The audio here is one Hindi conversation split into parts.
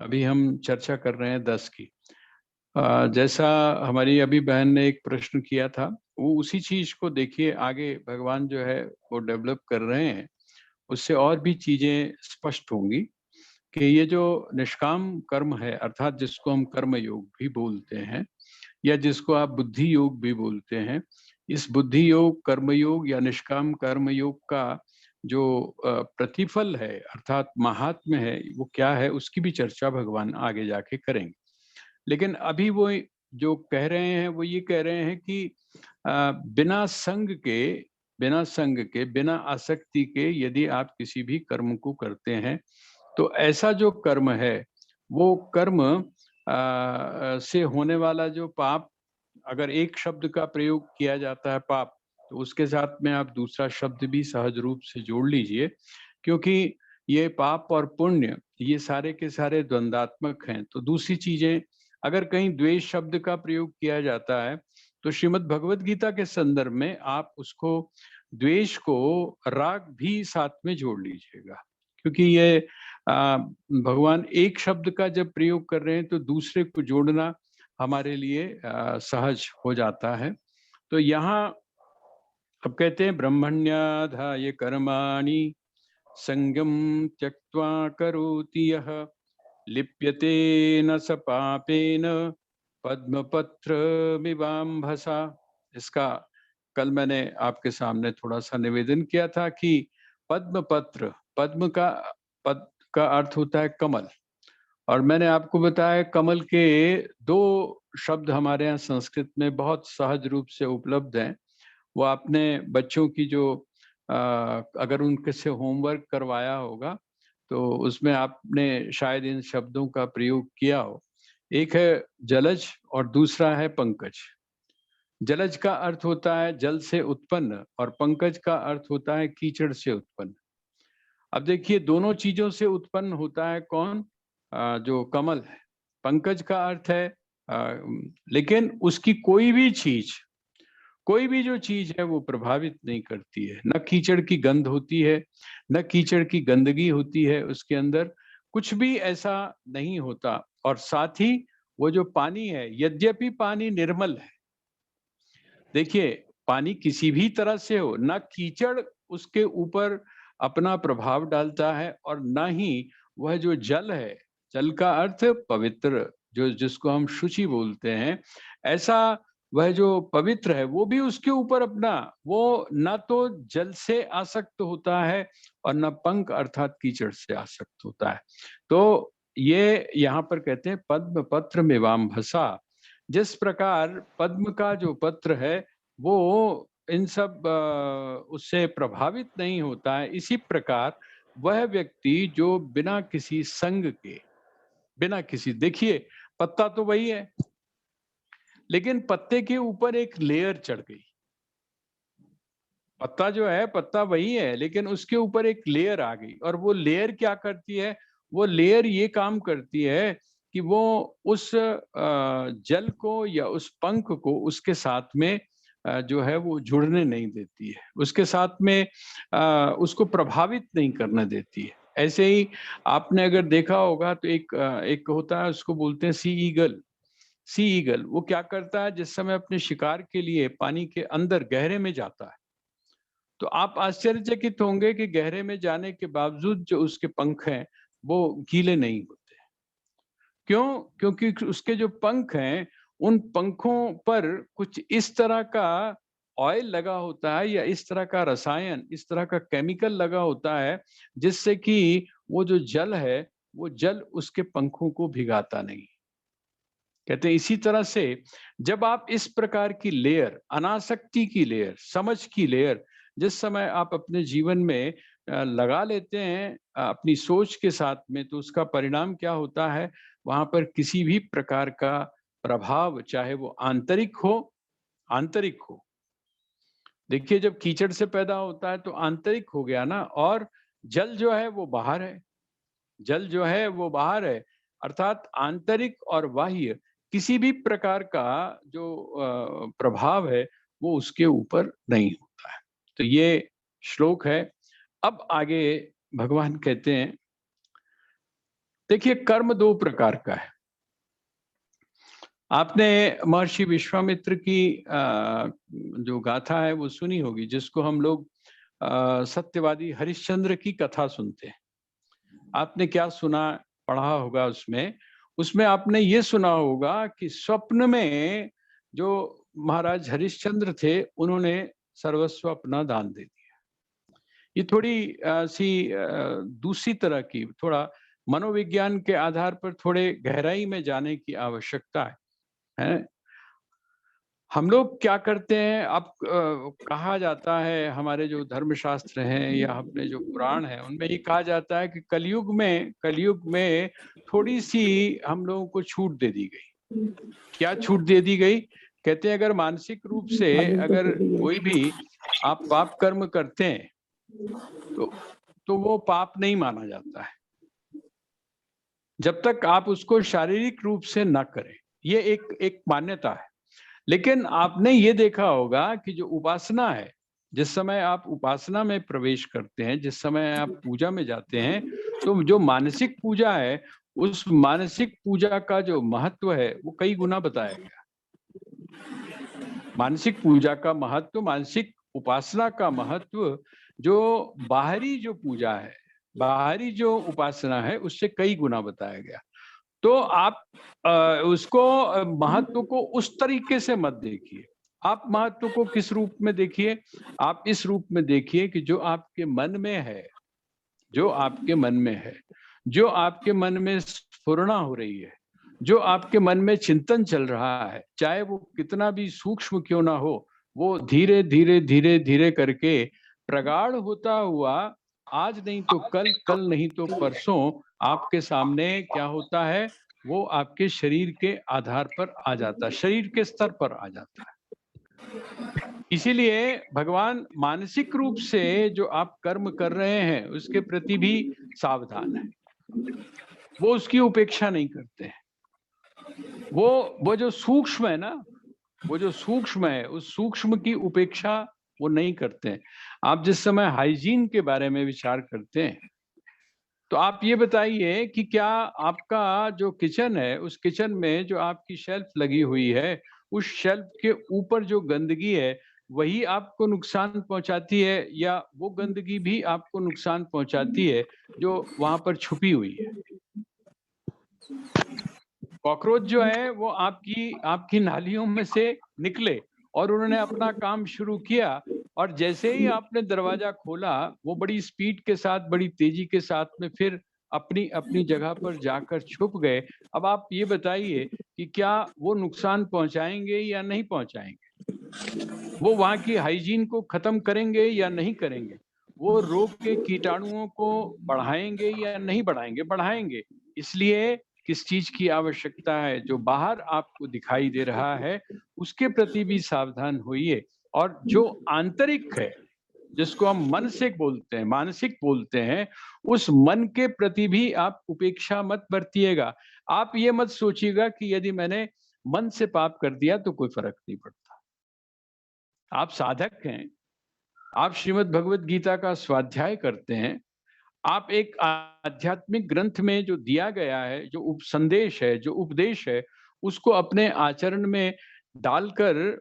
अभी हम चर्चा कर रहे हैं 10 की। जैसा हमारी अभी बहन ने एक प्रश्न किया था, वो उसी चीज को देखिए आगे भगवान जो है वो डेवलप कर रहे हैं। उससे और भी चीजें स्पष्ट होंगी कि ये जो निष्काम कर्म है, अर्थात जिसको हम कर्म योग भी बोलते हैं या जिसको आप बुद्धि योग भी बोलते हैं, इस बुद्धि योग, कर्म योग या निष्काम कर्म योग का जो प्रतिफल है अर्थात महात्म्य है, वो क्या है, उसकी भी चर्चा भगवान आगे जाके करेंगे। लेकिन अभी वो जो कह रहे हैं वो ये कह रहे हैं कि बिना संग के, बिना आसक्ति के यदि आप किसी भी कर्म को करते हैं तो ऐसा जो कर्म है वो कर्म से होने वाला जो पाप, अगर एक शब्द का प्रयोग किया जाता है पाप, तो उसके साथ में आप दूसरा शब्द भी सहज रूप से जोड़ लीजिए, क्योंकि ये पाप और पुण्य ये सारे के सारे द्वंद्वात्मक हैं। तो दूसरी चीजें, अगर कहीं द्वेष शब्द का प्रयोग किया जाता है तो श्रीमद् भगवत गीता के संदर्भ में आप उसको द्वेष को राग भी साथ में जोड़ लीजिएगा, क्योंकि ये भगवान एक शब्द का जब प्रयोग कर रहे हैं तो दूसरे को जोड़ना हमारे लिए सहज हो जाता है। तो यहाँ अब कहते हैं ब्रह्मण्याधाय कर्माणि संगम त्यक्त्वा करोति यः लिप्यते न स पापेन पद्मपत्रमिवाम्भसा। इसका कल मैंने आपके सामने थोड़ा सा निवेदन किया था कि पद्म पत्र, पद का अर्थ होता है कमल, और मैंने आपको बताया कमल के दो शब्द हमारे यहाँ संस्कृत में बहुत सहज रूप से उपलब्ध हैं। वो आपने बच्चों की जो अगर उनके से होमवर्क करवाया होगा तो उसमें आपने शायद इन शब्दों का प्रयोग किया हो। एक है जलज और दूसरा है पंकज। जलज का अर्थ होता है जल से उत्पन्न और पंकज का अर्थ होता है कीचड़ से उत्पन्न। अब देखिए दोनों चीजों से उत्पन्न होता है कौन? जो कमल है। पंकज का अर्थ है लेकिन उसकी कोई भी जो चीज है वो प्रभावित नहीं करती है, न कीचड़ की गंध होती है, न कीचड़ की गंदगी होती है, उसके अंदर कुछ भी ऐसा नहीं होता। और साथ ही वो जो पानी है, यद्यपि पानी निर्मल है, देखिए पानी किसी भी तरह से हो, ना कीचड़ उसके ऊपर अपना प्रभाव डालता है और ना ही वह जो जल है, जल का अर्थ पवित्र, जो जिसको हम शुचि बोलते हैं, ऐसा वह जो पवित्र है वो भी उसके ऊपर अपना, वो ना तो जल से आसक्त होता है और न पंख अर्थात कीचड़ से आसक्त होता है। तो ये यहाँ पर कहते हैं पद्म पत्र मेवाम्भसा। जिस प्रकार पद्म का जो पत्र है वो इन सब उससे प्रभावित नहीं होता है, इसी प्रकार वह व्यक्ति जो बिना किसी संग के, बिना किसी, देखिए पत्ता तो वही है लेकिन पत्ते के ऊपर एक लेयर चढ़ गई। पत्ता जो है, पत्ता वही है लेकिन उसके ऊपर एक लेयर आ गई, और वो लेयर क्या करती है? वो लेयर ये काम करती है कि वो उस जल को या उस पंख को उसके साथ में जो है वो जुड़ने नहीं देती है, उसके साथ में उसको प्रभावित नहीं करने देती है। ऐसे ही आपने अगर देखा होगा तो एक होता है, उसको बोलते हैं सी ईगल। सी ईगल वो क्या करता है, जिस समय अपने शिकार के लिए पानी के अंदर गहरे में जाता है तो आप आश्चर्यचकित होंगे कि गहरे में जाने के बावजूद जो उसके पंख हैं वो गीले नहीं होते। क्यों? क्योंकि उसके जो पंख हैं, उन पंखों पर कुछ इस तरह का ऑयल लगा होता है या इस तरह का रसायन, इस तरह का केमिकल लगा होता है जिससे कि वो जो जल है, वो जल उसके पंखों को भिगाता नहीं। कहते हैं इसी तरह से जब आप इस प्रकार की लेयर, अनासक्ति की लेयर, समझ की लेयर जिस समय आप अपने जीवन में लगा लेते हैं अपनी सोच के साथ में, तो उसका परिणाम क्या होता है? वहां पर किसी भी प्रकार का प्रभाव, चाहे वो आंतरिक हो, देखिए जब कीचड़ से पैदा होता है तो आंतरिक हो गया ना, और जल जो है वो बाहर है, जल जो है वो बाहर है, अर्थात आंतरिक और बाह्य किसी भी प्रकार का जो प्रभाव है वो उसके ऊपर नहीं होता है। तो ये श्लोक है। अब आगे भगवान कहते हैं देखिए, कर्म दो प्रकार का है। आपने महर्षि विश्वामित्र की जो गाथा है वो सुनी होगी, जिसको हम लोग सत्यवादी हरिश्चंद्र की कथा सुनते हैं। आपने क्या सुना, पढ़ा होगा उसमें? उसमें आपने ये सुना होगा कि स्वप्न में जो महाराज हरिश्चंद्र थे, उन्होंने सर्वस्व अपना दान दे दिया। ये थोड़ी दूसरी तरह की, थोड़ा मनोविज्ञान के आधार पर थोड़े गहराई में जाने की आवश्यकता है। हम लोग क्या करते हैं, अब कहा जाता है, हमारे जो धर्मशास्त्र हैं या अपने जो पुराण हैं, उनमें ये कहा जाता है कि कलयुग में थोड़ी सी हम लोगों को छूट दे दी गई। क्या छूट दे दी गई? कहते हैं अगर मानसिक रूप से अगर कोई भी आप पाप कर्म करते हैं तो वो पाप नहीं माना जाता है, जब तक आप उसको शारीरिक रूप से न करें। ये एक मान्यता है। लेकिन आपने ये देखा होगा कि जो उपासना है, जिस समय आप उपासना में प्रवेश करते हैं, जिस समय आप पूजा में जाते हैं, तो जो मानसिक पूजा है, उस मानसिक पूजा का जो महत्व है वो कई गुना बताया गया। मानसिक पूजा का महत्व, मानसिक उपासना का महत्व, जो बाहरी जो पूजा है, बाहरी जो उपासना है, उससे कई गुना बताया गया। तो आप उसको महत्व को उस तरीके से मत देखिए। आप महत्व को किस रूप में देखिए? आप इस रूप में देखिए कि जो आपके मन में है, जो आपके मन में है, जो आपके मन में स्फुरणा हो रही है, जो आपके मन में चिंतन चल रहा है, चाहे वो कितना भी सूक्ष्म क्यों ना हो, वो धीरे धीरे धीरे धीरे करके प्रगाढ़ होता हुआ, आज नहीं तो कल, कल नहीं तो परसों आपके सामने क्या होता है, वो आपके शरीर के आधार पर आ जाता है, शरीर के स्तर पर आ जाता है। इसीलिए भगवान मानसिक रूप से जो आप कर्म कर रहे हैं, उसके प्रति भी सावधान है। वो उसकी उपेक्षा नहीं करते हैं। वो जो सूक्ष्म है ना, वो जो सूक्ष्म है, उस सूक्ष्म की उपेक्षा वो नहीं करते हैं। आप जिस समय हाइजीन के बारे में विचार करते हैं, तो आप ये बताइए कि क्या आपका जो किचन है, उस किचन में जो आपकी शेल्फ लगी हुई है, उस शेल्फ के ऊपर जो गंदगी है, वही आपको नुकसान पहुंचाती है, या वो गंदगी भी आपको नुकसान पहुंचाती है जो वहां पर छुपी हुई है? कॉकरोच जो है वो आपकी नालियों में से निकले और उन्होंने अपना काम शुरू किया, और जैसे ही आपने दरवाजा खोला, वो बड़ी स्पीड के साथ, बड़ी तेजी के साथ में फिर अपनी अपनी जगह पर जाकर छुप गए। अब आप ये बताइए कि क्या वो नुकसान पहुंचाएंगे या नहीं पहुंचाएंगे? वो वहां की हाइजीन को खत्म करेंगे या नहीं करेंगे? वो रोग के कीटाणुओं को बढ़ाएंगे या नहीं बढ़ाएंगे? बढ़ाएंगे। इसलिए किस चीज की आवश्यकता है? जो बाहर आपको दिखाई दे रहा है, उसके प्रति भी सावधान होइए। और जो आंतरिक है, जिसको हम मन से बोलते हैं, मानसिक बोलते हैं, उस मन के प्रति भी आप उपेक्षा मत बरतिएगा। आप ये मत सोचिएगा कि यदि मैंने मन से पाप कर दिया तो कोई फर्क नहीं पड़ता। आप साधक हैं, आप श्रीमद् भगवत गीता का स्वाध्याय करते हैं, आप एक आध्यात्मिक ग्रंथ में जो दिया गया है, जो संदेश है, जो उपदेश है, उसको अपने आचरण में डालकर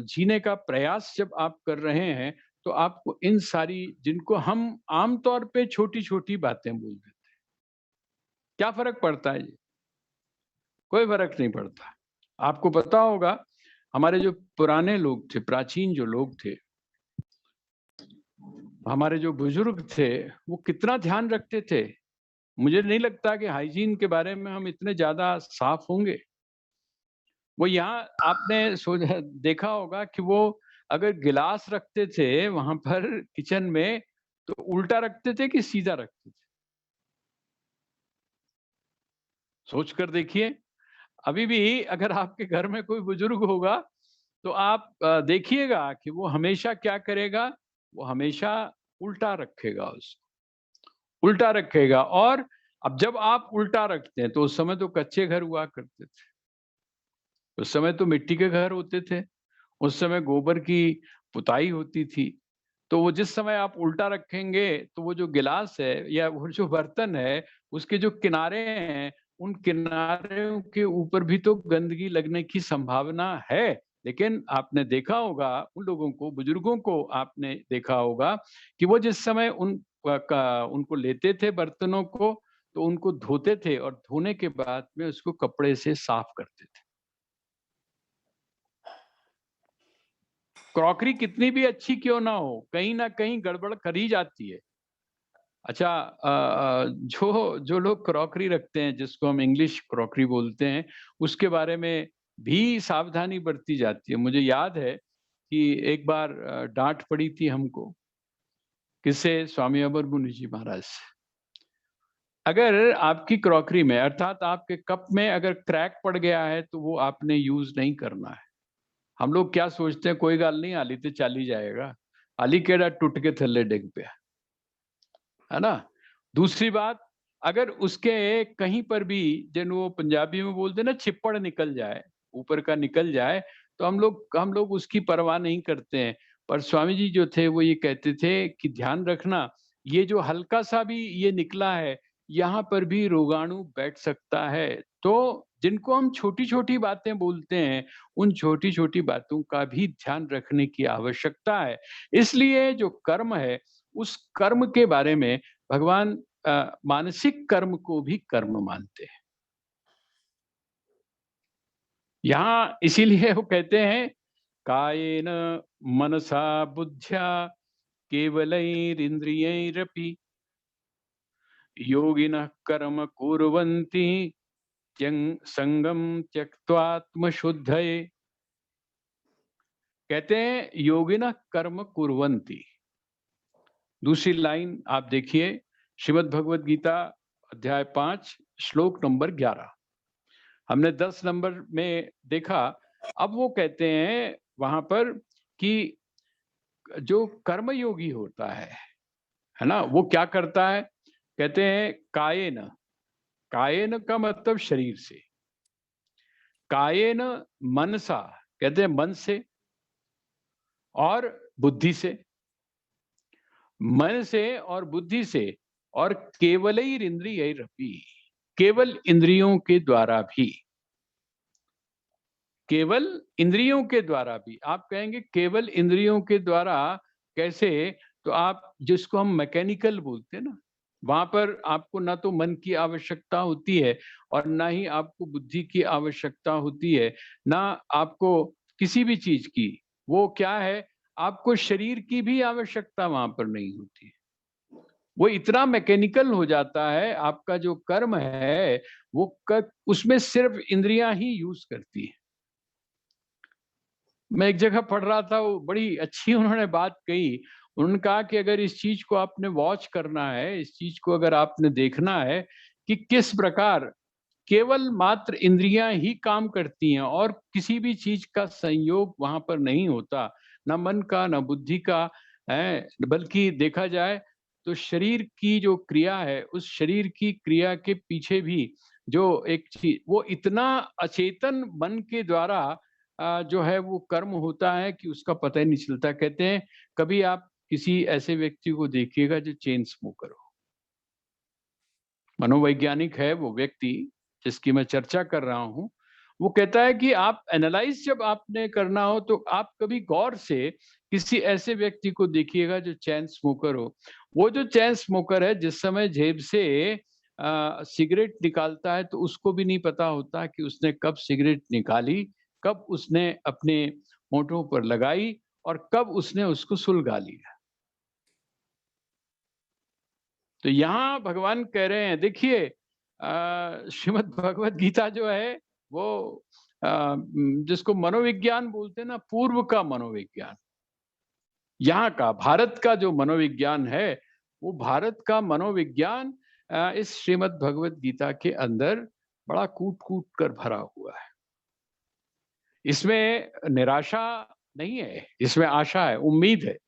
जीने का प्रयास जब आप कर रहे हैं, तो आपको इन सारी, जिनको हम आमतौर पे छोटी-छोटी बातें बोल देते हैं, क्या फर्क पड़ता है जी? कोई फर्क नहीं पड़ता। आपको पता होगा, हमारे जो पुराने लोग थे, प्राचीन जो लोग थे, हमारे जो बुजुर्ग थे, वो कितना ध्यान रखते थे। मुझे नहीं लगता कि हाइजीन के बारे में हम इतने ज्यादा साफ होंगे। वो यहाँ आपने सोचा देखा होगा कि वो अगर गिलास रखते थे वहां पर किचन में, तो उल्टा रखते थे कि सीधा रखते थे? सोच कर देखिए। अभी भी अगर आपके घर में कोई बुजुर्ग होगा, तो आप देखिएगा कि वो हमेशा क्या करेगा, वो हमेशा उल्टा रखेगा, उसको उल्टा रखेगा। और अब जब आप उल्टा रखते हैं, तो उस समय तो कच्चे घर हुआ करते थे, उस समय तो मिट्टी के घर होते थे, उस समय गोबर की पुताई होती थी, तो वो जिस समय आप उल्टा रखेंगे तो वो जो गिलास है या वो जो बर्तन है उसके जो किनारे हैं उन किनारों के ऊपर भी तो गंदगी लगने की संभावना है। लेकिन आपने देखा होगा उन लोगों को, बुजुर्गों को आपने देखा होगा कि वो जिस समय उनको लेते थे बर्तनों को तो उनको धोते थे और धोने के बाद में उसको कपड़े से साफ करते थे। क्रॉकरी कितनी भी अच्छी क्यों ना हो, कहीं ना कहीं गड़बड़ कर ही जाती है। अच्छा, जो जो लोग क्रॉकरी रखते हैं, जिसको हम इंग्लिश क्रॉकरी बोलते हैं, उसके बारे में भी सावधानी बरती जाती है। मुझे याद है कि एक बार डांट पड़ी थी हमको, किससे? स्वामी अमर मुनि जी महाराज से। अगर आपकी क्रॉकरी में अर्थात आपके कप में अगर क्रैक पड़ गया है तो वो आपने यूज नहीं करना है। हम लोग क्या सोचते हैं, कोई गल नहीं, हाली तो चल ही जाएगा, हाली केड़ा टूट के थल्ले डिग पे, है ना। दूसरी बात, अगर उसके कहीं पर भी, जिन वो पंजाबी में बोलते हैं ना, छिप्पड़ निकल जाए, ऊपर का निकल जाए, तो हम लोग उसकी परवाह नहीं करते हैं। पर स्वामी जी जो थे वो ये कहते थे कि ध्यान रखना, ये जो हल्का सा भी ये निकला है, यहाँ पर भी रोगाणु बैठ सकता है। तो जिनको हम छोटी छोटी बातें बोलते हैं, उन छोटी छोटी बातों का भी ध्यान रखने की आवश्यकता है। इसलिए जो कर्म है, उस कर्म के बारे में भगवान मानसिक कर्म को भी कर्म मानते हैं। यहाँ इसीलिए वो कहते हैं, कायेन मनसा बुद्ध्या केवलैरिन्द्रियैरपि योगिनः कर्म कुर्वन्ति संगम त्यक्त्वात्म शुद्धये। कहते हैं योगिनः कर्म कुर्वन्ति। दूसरी लाइन आप देखिए, श्रीमद् भगवद गीता अध्याय 5 श्लोक नंबर 11। हमने 10 नंबर में देखा। अब वो कहते हैं वहां पर कि जो कर्मयोगी होता है ना, वो क्या करता है? कहते हैं कायेन, कायेन का मतलब शरीर से, कायेन मनसा, कहते हैं मन से और बुद्धि से, मन से और बुद्धि से, और केवल इंद्रियैरपि, केवल इंद्रियों के द्वारा भी, केवल इंद्रियों के द्वारा भी। आप कहेंगे केवल इंद्रियों के द्वारा कैसे? तो आप जिसको हम मैकेनिकल बोलते हैं ना, वहां पर आपको ना तो मन की आवश्यकता होती है और ना ही आपको बुद्धि की आवश्यकता होती है, ना आपको किसी भी चीज की। वो क्या है, आपको शरीर की भी आवश्यकता वहां पर नहीं होती है। वो इतना मैकेनिकल हो जाता है, आपका जो कर्म है वो उसमें सिर्फ इंद्रियां ही यूज करती है। मैं एक जगह पढ़ रहा था, वो बड़ी अच्छी उन्होंने बात कही। उन्होंने कहा कि अगर इस चीज को आपने वॉच करना है, इस चीज को अगर आपने देखना है कि किस प्रकार केवल मात्र इंद्रियां ही काम करती हैं और किसी भी चीज का संयोग वहां पर नहीं होता, ना मन का ना बुद्धि का है, बल्कि देखा जाए तो शरीर की जो क्रिया है, उस शरीर की क्रिया के पीछे भी जो एक चीज, वो इतना अचेतन मन के द्वारा जो है वो कर्म होता है कि उसका पता ही नहीं चलता। कहते हैं कभी आप किसी ऐसे व्यक्ति को देखिएगा जो चेन स्मोकर हो, मनोवैज्ञानिक है वो व्यक्ति जिसकी मैं चर्चा कर रहा हूं, वो कहता है कि आप एनालाइज जब आपने करना हो तो आप कभी गौर से किसी ऐसे व्यक्ति को देखिएगा जो चैन स्मोकर हो। वो जो चैन स्मोकर है, जिस समय जेब से सिगरेट निकालता है तो उसको भी नहीं पता होता कि उसने कब सिगरेट निकाली, कब उसने अपने होठों पर लगाई और कब उसने उसको सुलगा लिया। तो यहाँ भगवान कह रहे हैं, देखिए श्रीमद् भगवत गीता जो है वो जिसको मनोविज्ञान बोलते हैं ना, पूर्व का मनोविज्ञान, यहाँ का भारत का जो मनोविज्ञान है, वो भारत का मनोविज्ञान इस श्रीमद् भगवत गीता के अंदर बड़ा कूट कूट कर भरा हुआ है। इसमें निराशा नहीं है, इसमें आशा है, उम्मीद है,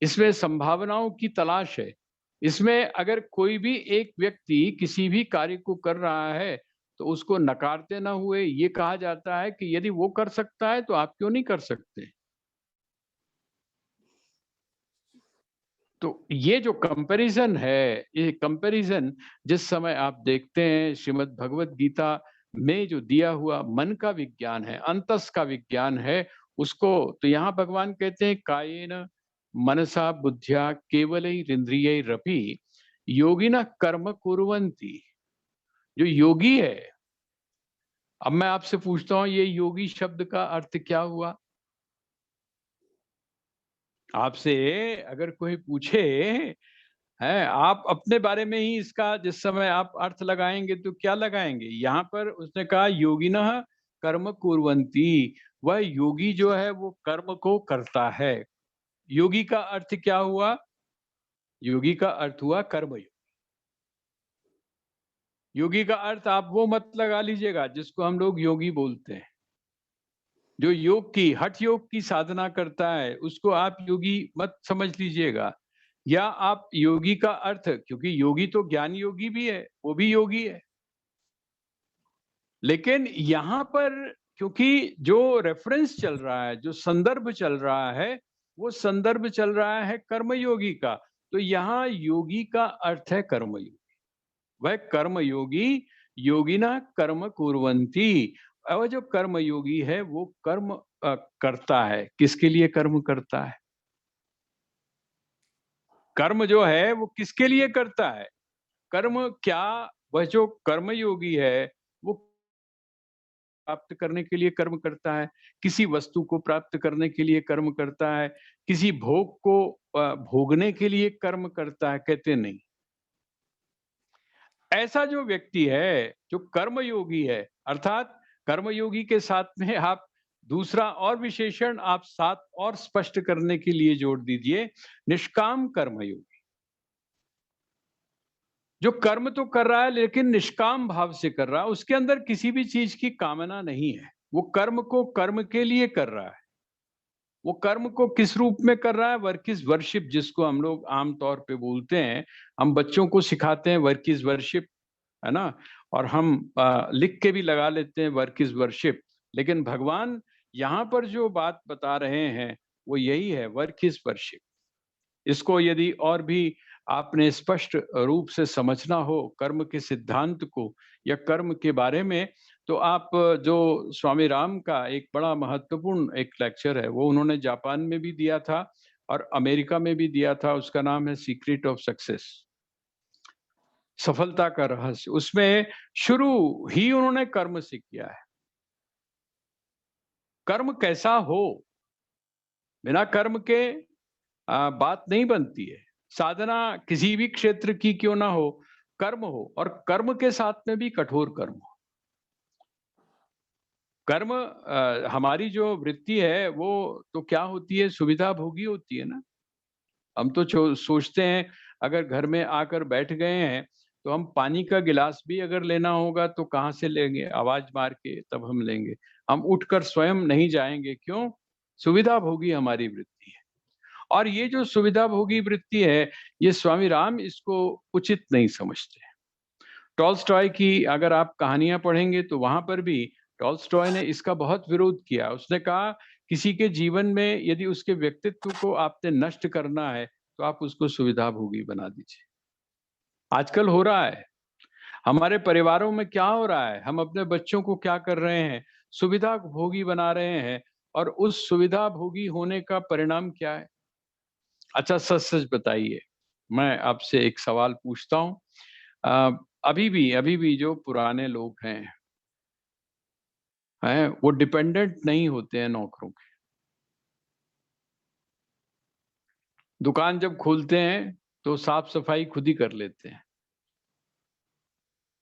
इसमें संभावनाओं की तलाश है। इसमें अगर कोई भी एक व्यक्ति किसी भी कार्य को कर रहा है तो उसको नकारते ना हुए ये कहा जाता है कि यदि वो कर सकता है तो आप क्यों नहीं कर सकते। तो ये जो कंपैरिजन है, ये कंपैरिजन जिस समय आप देखते हैं श्रीमद् भगवत गीता में जो दिया हुआ मन का विज्ञान है, अंतस का विज्ञान है, उसको तो यहाँ भगवान कहते हैं कायेन मनसा बुद्ध्या केवलैरिंद्रियैरपि योगिनः कर्म कुर्वन्ति। जो योगी है, अब मैं आपसे पूछता हूं ये योगी शब्द का अर्थ क्या हुआ? आपसे अगर कोई पूछे है, आप अपने बारे में ही इसका जिस समय आप अर्थ लगाएंगे तो क्या लगाएंगे? यहाँ पर उसने कहा योगिनः कर्म कुर्वन्ति, वह योगी जो है वो कर्म को करता है। योगी का अर्थ क्या हुआ? योगी का अर्थ हुआ कर्मयोग। योगी का अर्थ आप वो मत लगा लीजिएगा जिसको हम लोग योगी बोलते हैं। जो योग की हठ योग की साधना करता है उसको आप योगी मत समझ लीजिएगा। या आप योगी का अर्थ, क्योंकि योगी तो ज्ञान योगी भी है, वो भी योगी है, लेकिन यहां पर क्योंकि जो रेफरेंस चल रहा है, जो संदर्भ चल रहा है, वो संदर्भ चल रहा है कर्मयोगी का, तो यहाँ योगी का अर्थ है कर्मयोगी। वह कर्मयोगी योगिना कर्म कुर्वन्ति। और जो कर्मयोगी है वो कर्म करता है। किसके लिए कर्म करता है? कर्म जो है वो किसके लिए करता है? कर्म क्या? वह जो कर्मयोगी है वो प्राप्त करने के लिए कर्म करता है, किसी वस्तु को प्राप्त करने के लिए कर्म करता है, किसी भोग को भोगने के लिए कर्म करता है, कहते नहीं। ऐसा जो व्यक्ति है जो कर्मयोगी है, अर्थात कर्मयोगी के साथ में आप दूसरा और विशेषण आप साथ और स्पष्ट करने के लिए जोड़ दीजिए, निष्काम कर्मयोगी। जो कर्म तो कर रहा है लेकिन निष्काम भाव से कर रहा है, उसके अंदर किसी भी चीज की कामना नहीं है। वो कर्म को कर्म के लिए कर रहा है। वो कर्म को किस रूप में कर रहा है? वर्क इज वर्शिप, जिसको हम लोग आमतौर पे बोलते हैं। हम बच्चों को सिखाते हैं वर्क इज वर्शिप, है ना? और हम लिख के भी लगा लेते हैं वर्क इज वर्शिप। लेकिन भगवान यहाँ पर जो बात बता रहे हैं वो यही है, वर्क इज वर्शिप। इसको यदि और भी आपने स्पष्ट रूप से समझना हो कर्म के सिद्धांत को या कर्म के बारे में, तो आप जो स्वामी राम का एक बड़ा महत्वपूर्ण एक लेक्चर है वो उन्होंने जापान में भी दिया था और अमेरिका में भी दिया था। उसका नाम है सीक्रेट ऑफ सक्सेस, सफलता का रहस्य। उसमें शुरू ही उन्होंने कर्म से किया है। कर्म कैसा हो, बिना कर्म के बात नहीं बनती है। साधना किसी भी क्षेत्र की क्यों ना हो, कर्म हो, और कर्म के साथ में भी कठोर कर्म हो। कर्म हमारी जो वृत्ति है वो तो क्या होती है? सुविधा भोगी होती है ना। हम तो सोचते हैं अगर घर में आकर बैठ गए हैं तो हम पानी का गिलास भी अगर लेना होगा तो कहाँ से लेंगे? आवाज मार के तब हम लेंगे। हम उठकर स्वयं नहीं जाएंगे। क्यों? सुविधा भोगी हमारी वृत्ति है। और ये जो सुविधा भोगी वृत्ति है, ये स्वामी राम इसको उचित नहीं समझते। टॉल्स्टॉय की अगर आप कहानियां पढ़ेंगे तो वहां पर भी टॉल्स्टॉय ने इसका बहुत विरोध किया। उसने कहा किसी के जीवन में यदि उसके व्यक्तित्व को आपने नष्ट करना है तो आप उसको सुविधा भोगी बना दीजिए। आजकल हो रहा है हमारे परिवारों में। क्या हो रहा है? हम अपने बच्चों को क्या कर रहे हैं? सुविधा भोगी बना रहे हैं। और उस सुविधा भोगी होने का परिणाम क्या है? अच्छा, सच सच बताइए। मैं आपसे एक सवाल पूछता हूँ। अभी भी जो पुराने लोग हैं वो डिपेंडेंट नहीं होते हैं नौकरों के। दुकान जब खोलते हैं तो साफ सफाई खुद ही कर लेते हैं।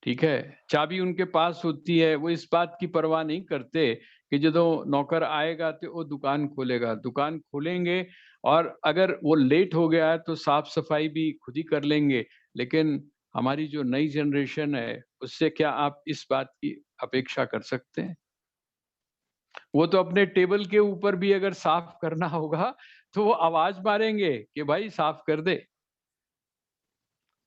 ठीक है, चाबी उनके पास होती है। वो इस बात की परवाह नहीं करते कि ਜਦੋਂ नौकर आएगा तो वो दुकान खोलेगा। दुकान खोलेंगे और अगर वो लेट हो गया है तो साफ सफाई भी खुद ही कर लेंगे। लेकिन हमारी जो नई जनरेशन है उससे क्या आप इस बात की अपेक्षा कर सकते हैं? वो तो अपने टेबल के ऊपर भी अगर साफ करना होगा तो वो आवाज मारेंगे कि भाई साफ कर दे।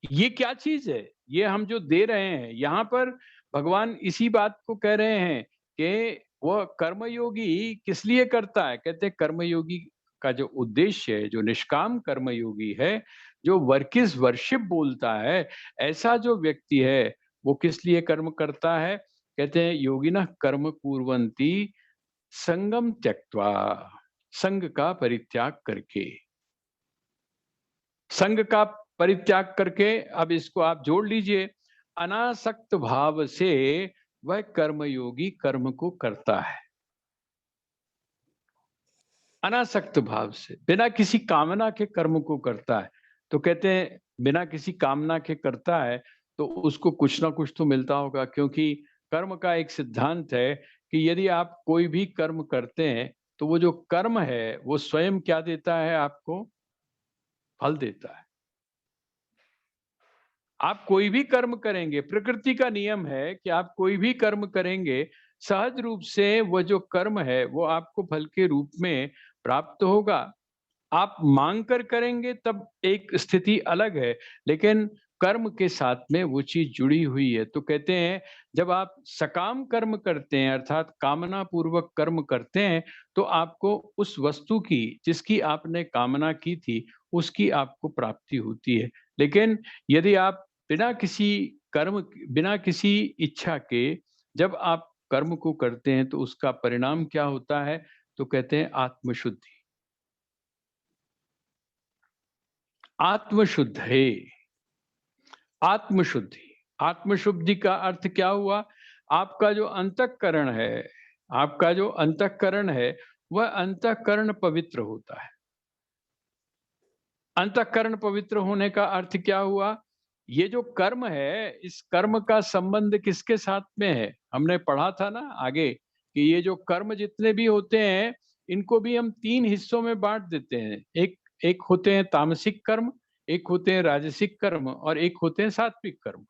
ये क्या चीज है? ये हम जो दे रहे हैं यहाँ पर, भगवान इसी बात को कह रहे हैं कि वह कर्मयोगी किस लिए करता है। कहते हैं कर्मयोगी का जो उद्देश्य है, जो निष्काम कर्मयोगी है, जो वर्किस वर्शिप बोलता है, ऐसा जो व्यक्ति है वो किस लिए कर्म करता है? कहते हैं योगिनः कर्म कुर्वन्ति संगम त्यक्त्वा, संग का परित्याग करके। संग का परित्याग करके, अब इसको आप जोड़ लीजिए, अनासक्त भाव से वह कर्मयोगी कर्म को करता है। अनासक्त भाव से, बिना किसी कामना के कर्म को करता है। तो कहते हैं बिना किसी कामना के करता है तो उसको कुछ ना कुछ तो मिलता होगा, क्योंकि कर्म का एक सिद्धांत है कि यदि आप कोई भी कर्म करते हैं तो वो जो कर्म है वो स्वयं क्या देता है? आपको फल देता है। आप कोई भी कर्म करेंगे, प्रकृति का नियम है कि आप कोई भी कर्म करेंगे, सहज रूप से वह जो कर्म है वो आपको फल के रूप में प्राप्त होगा। आप मांग कर करेंगे तब एक स्थिति अलग है, लेकिन कर्म के साथ में वो चीज जुड़ी हुई है। तो कहते हैं जब आप सकाम कर्म करते हैं, अर्थात कामना पूर्वक कर्म करते हैं, तो आपको उस वस्तु की जिसकी आपने कामना की थी उसकी आपको प्राप्ति होती है। लेकिन यदि आप बिना किसी कर्म, बिना किसी इच्छा के जब आप कर्म को करते हैं तो उसका परिणाम क्या होता है? तो कहते हैं आत्मशुद्धि। आत्मशुद्ध है। आत्मशुद्धि, आत्मशुद्धि का अर्थ क्या हुआ? आपका जो अंतःकरण है, आपका जो अंतःकरण है वह अंतःकरण पवित्र होता है। अंतःकरण पवित्र होने का अर्थ क्या हुआ? ये जो कर्म है, इस कर्म का संबंध किसके साथ में है? हमने पढ़ा था ना आगे कि ये जो कर्म जितने भी होते हैं इनको भी हम 3 हिस्सों में बांट देते हैं। एक एक होते हैं तामसिक कर्म, एक होते हैं राजसिक कर्म और एक होते हैं सात्विक कर्म।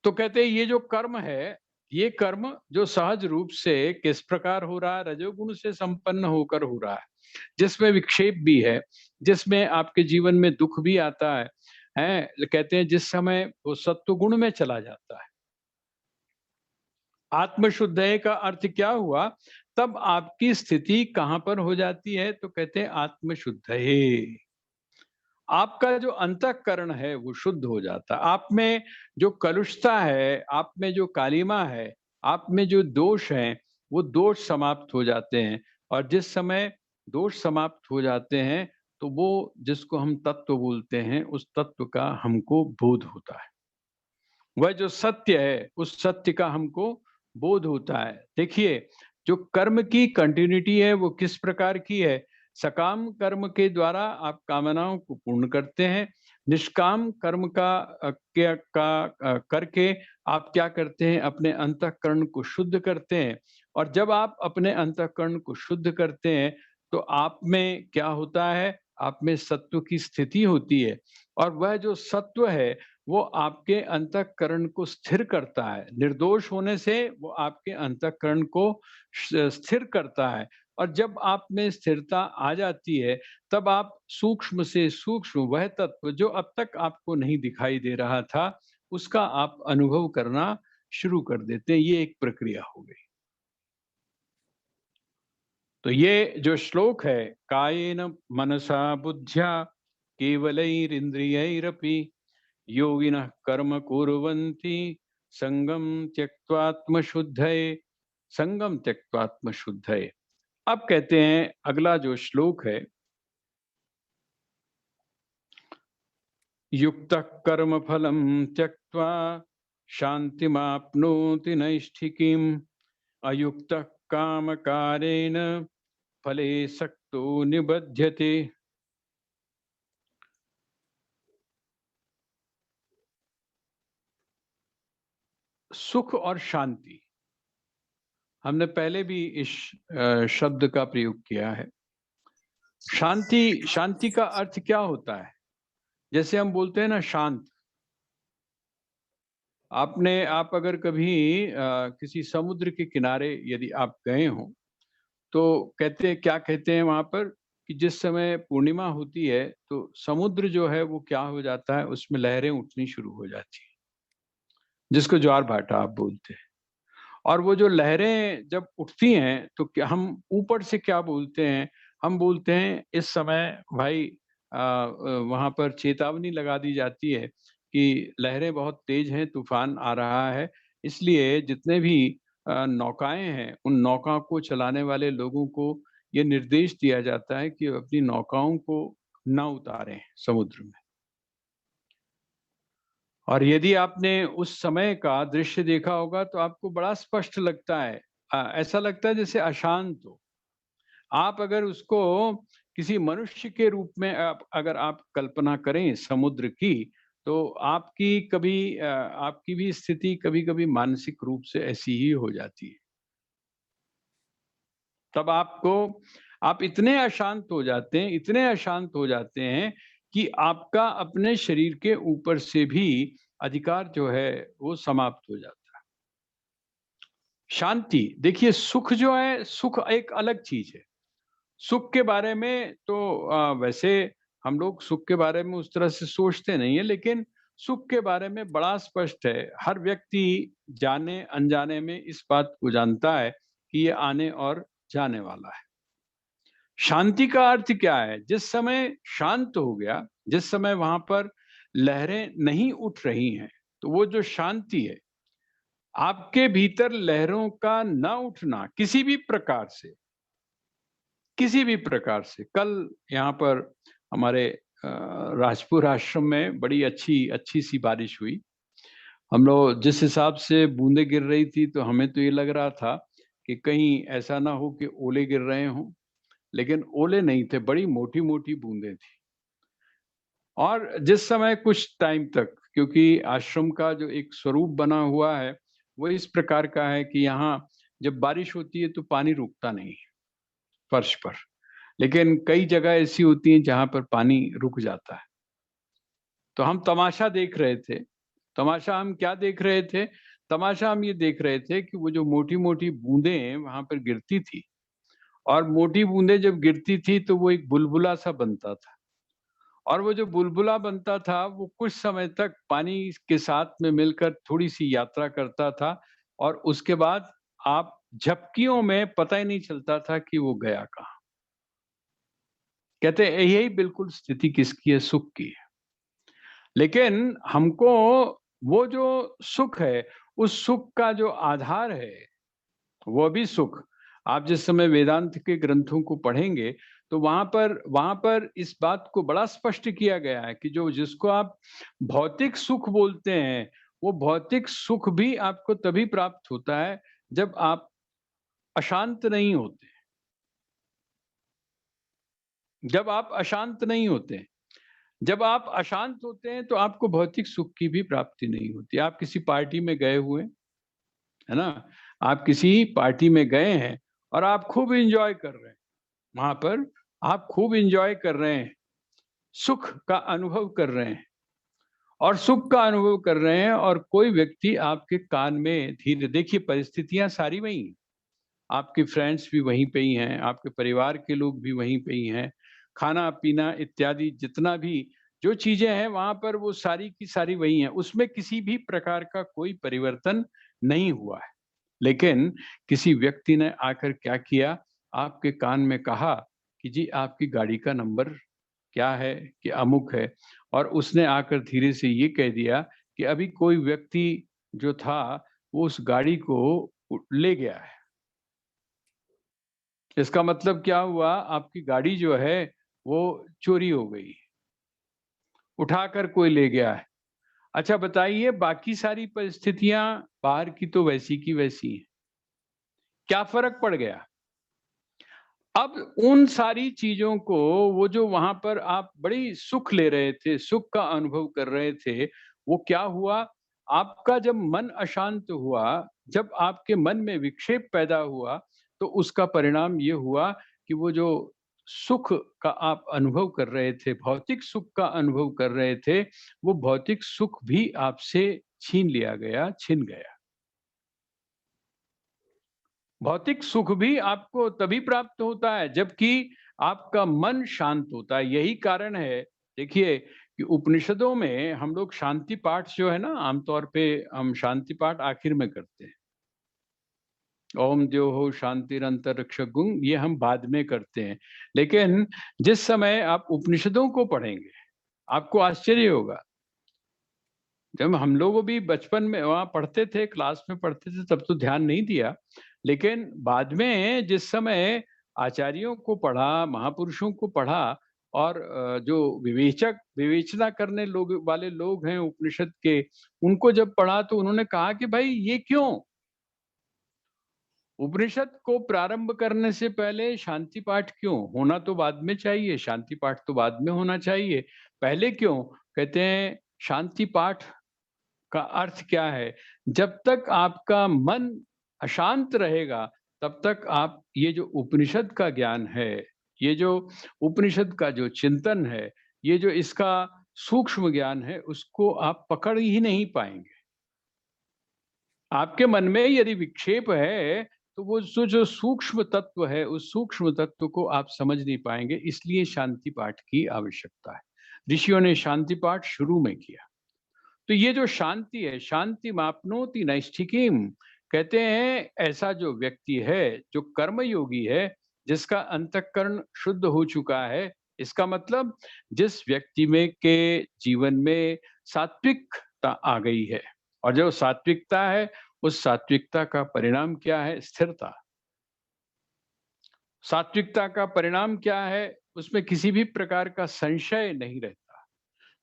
तो कहते हैं ये जो कर्म है, ये कर्म जो सहज रूप से किस प्रकार हो रहा है? रजोगुण से संपन्न होकर हो रहा है, जिसमें विक्षेप भी है, जिसमें आपके जीवन में दुख भी आता है, हैं? कहते हैं जिस समय वो सत्व गुण में चला जाता है। आत्मशुद्धय का अर्थ क्या हुआ? तब आपकी स्थिति कहाँ पर हो जाती है? तो कहते हैं आत्मशुद्धये। आपका जो अंतःकरण है वो शुद्ध हो जाता है। आप में जो कलुषता है, आप में जो कालिमा है, आप में जो दोष हैं, वो दोष समाप्त हो जाते हैं। और जिस समय दोष समाप्त हो जाते हैं तो वो जिसको हम तत्व बोलते हैं, उस तत्व का हमको बोध होता है। वह जो सत्य है उस सत्य का हमको बोध होता है। देखिए, जो कर्म की कंटिन्यूटी है वो किस प्रकार की है? सकाम कर्म के द्वारा आप कामनाओं को पूर्ण करते हैं। निष्काम कर्म का करके आप क्या करते हैं? अपने अंतःकरण को शुद्ध करते हैं। और जब आप अपने अंतःकरण को शुद्ध करते हैं तो आप में क्या होता है? आप में सत्व की स्थिति होती है। और वह जो सत्व है वो आपके अंतःकरण को स्थिर करता है। निर्दोष होने से वो आपके अंतःकरण को स्थिर करता है। और जब आप में स्थिरता आ जाती है तब आप सूक्ष्म से सूक्ष्म वह तत्व जो अब तक आपको नहीं दिखाई दे रहा था उसका आप अनुभव करना शुरू कर देते हैं। ये एक प्रक्रिया हो गई। तो ये जो श्लोक है, कायेन मनसा बुद्ध्या केवलैरिन्द्रियैरपि योगिनः कर्म कुर्वन्ति संगम त्यक्त्वात्मशुद्धये, संगम त्यक्त्वात्मशुद्धये। अब कहते हैं अगला जो श्लोक है, युक्तः कर्म फलं त्यक्त्वा शान्तिमाप्नोति नैष्ठिकीम् अयुक्तः कामकारेण फले सक्तो निबध्यते। सुख और शांति, हमने पहले भी इस शब्द का प्रयोग किया है। शांति, शांति का अर्थ क्या होता है? जैसे हम बोलते हैं ना शांत। आप अगर कभी किसी समुद्र के किनारे यदि आप गए हो तो कहते हैं, क्या कहते हैं वहां पर कि जिस समय पूर्णिमा होती है तो समुद्र जो है वो क्या हो जाता है, उसमें लहरें उठनी शुरू हो जाती है, जिसको ज्वार भाटा आप बोलते हैं। और वो जो लहरें जब उठती हैं तो क्या हम ऊपर से क्या बोलते हैं? हम बोलते हैं इस समय भाई वहां पर चेतावनी लगा दी जाती है कि लहरें बहुत तेज हैं, तूफान आ रहा है, इसलिए जितने भी नौकाएं हैं, उन नौकाओं को चलाने वाले लोगों को ये निर्देश दिया जाता है कि अपनी नौकाओं को न उतारें समुद्र में। और यदि आपने उस समय का दृश्य देखा होगा तो आपको बड़ा स्पष्ट लगता है, ऐसा लगता है जैसे अशांत हो। आप अगर उसको किसी मनुष्य के रूप में अगर आप कल्पना करें समुद्र की, तो आपकी भी स्थिति कभी-कभी मानसिक रूप से ऐसी ही हो जाती है। तब आप इतने अशांत हो जाते हैं, इतने अशांत हो जाते हैं कि आपका अपने शरीर के ऊपर से भी अधिकार जो है वो समाप्त हो जाता है। शांति, देखिए सुख जो है, सुख एक अलग चीज है। सुख के बारे में तो वैसे हम लोग सुख के बारे में उस तरह से सोचते नहीं है, लेकिन सुख के बारे में बड़ा स्पष्ट है। हर व्यक्ति जाने अनजाने में इस बात को जानता है कि ये आने और जाने वाला है। शांति का अर्थ क्या है? जिस समय शांत हो गया, जिस समय वहां पर लहरें नहीं उठ रही हैं, तो वो जो शांति है, आपके भीतर लहरों का न उठना किसी भी प्रकार से, किसी भी प्रकार से। कल यहाँ पर हमारे राजपुर आश्रम में बड़ी अच्छी अच्छी सी बारिश हुई। हम लोग जिस हिसाब से बूंदें गिर रही थी, तो हमें तो ये लग रहा था कि कहीं ऐसा ना हो कि ओले गिर रहे हों, लेकिन ओले नहीं थे, बड़ी मोटी मोटी बूंदें थी। और जिस समय कुछ टाइम तक, क्योंकि आश्रम का जो एक स्वरूप बना हुआ है वो इस प्रकार का है कि यहाँ जब बारिश होती है तो पानी रुकता नहीं है फर्श पर, लेकिन कई जगह ऐसी होती हैं जहां पर पानी रुक जाता है। तो हम तमाशा देख रहे थे। तमाशा हम क्या देख रहे थे? तमाशा हम ये देख रहे थे कि वो जो मोटी मोटी बूंदें वहां पर गिरती थी, और मोटी बूंदें जब गिरती थी तो वो एक बुलबुला सा बनता था, और वो जो बुलबुला बनता था वो कुछ समय तक पानी के साथ में मिलकर थोड़ी सी यात्रा करता था, और उसके बाद आप झपकियों में पता ही नहीं चलता था कि वो गया कहाँ। कहते हैं यही बिल्कुल स्थिति किसकी है? सुख की है। लेकिन हमको वो जो सुख है, उस सुख का जो आधार है, वो भी सुख, आप जिस समय वेदांत के ग्रंथों को पढ़ेंगे तो वहां पर इस बात को बड़ा स्पष्ट किया गया है कि जो जिसको आप भौतिक सुख बोलते हैं, वो भौतिक सुख भी आपको तभी प्राप्त होता है जब आप अशांत नहीं होते। जब आप अशांत नहीं होते, जब आप अशांत होते हैं तो आपको भौतिक सुख की भी प्राप्ति नहीं होती। आप किसी पार्टी में गए हुए, है ना? आप किसी पार्टी में गए हैं और आप खूब एंजॉय कर रहे हैं। वहां पर आप खूब एंजॉय कर रहे हैं, सुख का अनुभव कर रहे हैं, और सुख का अनुभव कर रहे हैं, और कोई व्यक्ति आपके कान में धीरे, देखिए परिस्थितियां सारी वही हैं। आपके फ्रेंड्स भी वहीं पे ही हैं, आपके परिवार के लोग भी वहीं पे ही हैं, खाना पीना इत्यादि जितना भी जो चीजें हैं वहां पर वो सारी की सारी वही हैं, उसमें किसी भी प्रकार का कोई परिवर्तन नहीं हुआ है। लेकिन किसी व्यक्ति ने आकर क्या किया, आपके कान में कहा कि जी आपकी गाड़ी का नंबर क्या है, कि अमुक है, और उसने आकर धीरे से ये कह दिया कि अभी कोई व्यक्ति जो था वो उस गाड़ी को ले गया है। इसका मतलब क्या हुआ, आपकी गाड़ी जो है वो चोरी हो गई, उठाकर कोई ले गया है। अच्छा बताइए, बाकी सारी परिस्थितियां बाहर की तो वैसी की वैसी हैं, क्या फर्क पड़ गया? अब उन सारी चीजों को, वो जो वहां पर आप बड़ी सुख ले रहे थे, सुख का अनुभव कर रहे थे, वो क्या हुआ? आपका जब मन अशांत हुआ, जब आपके मन में विक्षेप पैदा हुआ, तो उसका परिणाम ये हुआ कि वो जो सुख का आप अनुभव कर रहे थे, भौतिक सुख का अनुभव कर रहे थे, वो भौतिक सुख भी आपसे छीन लिया गया, छिन गया। भौतिक सुख भी आपको तभी प्राप्त होता है जबकि आपका मन शांत होता है। यही कारण है, देखिए, कि उपनिषदों में हम लोग शांति पाठ जो है ना, आमतौर पे हम शांति पाठ आखिर में करते हैं। ओम द्योः शांतिरंतरिक्षगुं, ये हम बाद में करते हैं। लेकिन जिस समय आप उपनिषदों को पढ़ेंगे, आपको आश्चर्य होगा। जब हम लोग भी बचपन में वहाँ पढ़ते थे, क्लास में पढ़ते थे, तब तो ध्यान नहीं दिया, लेकिन बाद में जिस समय आचार्यों को पढ़ा, महापुरुषों को पढ़ा, और जो विवेचना करने लोग वाले लोग हैं उपनिषद के, उनको जब पढ़ा तो उन्होंने कहा कि भाई ये क्यों? उपनिषद को प्रारंभ करने से पहले शांति पाठ क्यों? होना तो बाद में चाहिए, शांति पाठ तो बाद में होना चाहिए, पहले क्यों? कहते हैं शांति पाठ का अर्थ क्या है? जब तक आपका मन अशांत रहेगा, तब तक आप ये जो उपनिषद का ज्ञान है, ये जो उपनिषद का जो चिंतन है, ये जो इसका सूक्ष्म ज्ञान है, उसको आप पकड़ ही नहीं पाएंगे। आपके मन में यदि विक्षेप है, तो वो जो सूक्ष्म तत्व है, उस सूक्ष्म तत्व को आप समझ नहीं पाएंगे। इसलिए शांति पाठ की आवश्यकता है। ऋषियों ने शांति पाठ शुरू में किया। तो ये जो शांति है, शांति मापनोति नैष्ठिकीम, कहते हैं ऐसा जो व्यक्ति है, जो कर्मयोगी है, जिसका अंतःकरण शुद्ध हो चुका है, इसका मतलब जिस व्यक्ति में के जीवन में सात्विकता आ गई है, और जो सात्विकता है, उस सात्विकता का परिणाम क्या है? स्थिरता। सात्विकता का परिणाम क्या है? उसमें किसी भी प्रकार का संशय नहीं रहता।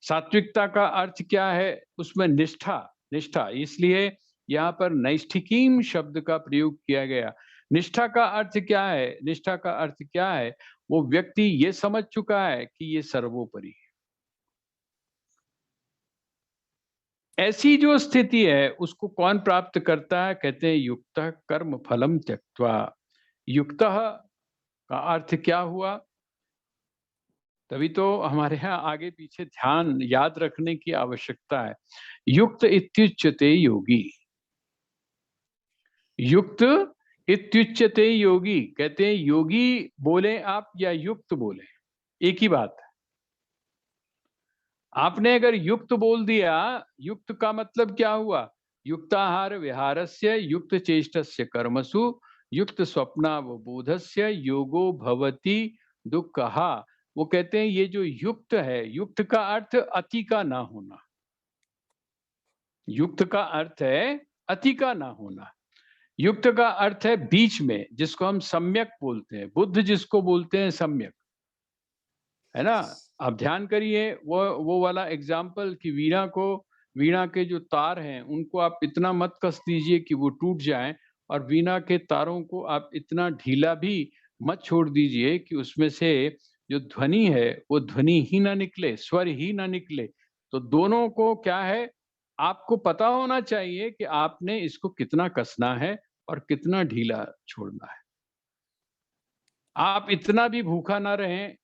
सात्विकता का अर्थ क्या है? उसमें निष्ठा। निष्ठा, इसलिए यहाँ पर नैष्ठिकीम शब्द का प्रयोग किया गया। निष्ठा का अर्थ क्या है? निष्ठा का अर्थ क्या है? वो व्यक्ति ये समझ चुका है कि ये सर्वोपरि है। ऐसी जो स्थिति है, उसको कौन प्राप्त करता है? कहते हैं युक्तः कर्म फलम त्यक्त्वा। युक्तः का अर्थ क्या हुआ? तभी तो हमारे यहाँ आगे पीछे ध्यान याद रखने की आवश्यकता है। युक्त इत्युच्यते योगी। युक्त इत्युच्यते योगी, कहते हैं योगी बोले आप या युक्त बोले, एक ही बात है। आपने अगर युक्त बोल दिया, युक्त का मतलब क्या हुआ? युक्ताहार विहारस्य युक्त चेष्टस्य कर्मसु युक्त स्वप्नावबोधस्य योगो भवति दुःखः। वो कहते हैं ये जो युक्त है, युक्त का अर्थ अति का ना होना। युक्त का अर्थ है अति का ना होना। युक्त का अर्थ है बीच में, जिसको हम सम्यक बोलते हैं। बुद्ध जिसको बोलते हैं सम्यक, है ना? आप ध्यान करिए वो वाला एग्जाम्पल कि वीणा के जो तार हैं, उनको आप इतना मत कस दीजिए कि वो टूट जाएं, और वीणा के तारों को आप इतना ढीला भी मत छोड़ दीजिए कि उसमें से जो ध्वनि है, वो ध्वनि ही ना निकले, स्वर ही ना निकले। तो दोनों को क्या है, आपको पता होना चाहिए कि आपने इसको कितना कसना है और कितना ढीला छोड़ना है। आप इतना भी भूखा ना रहें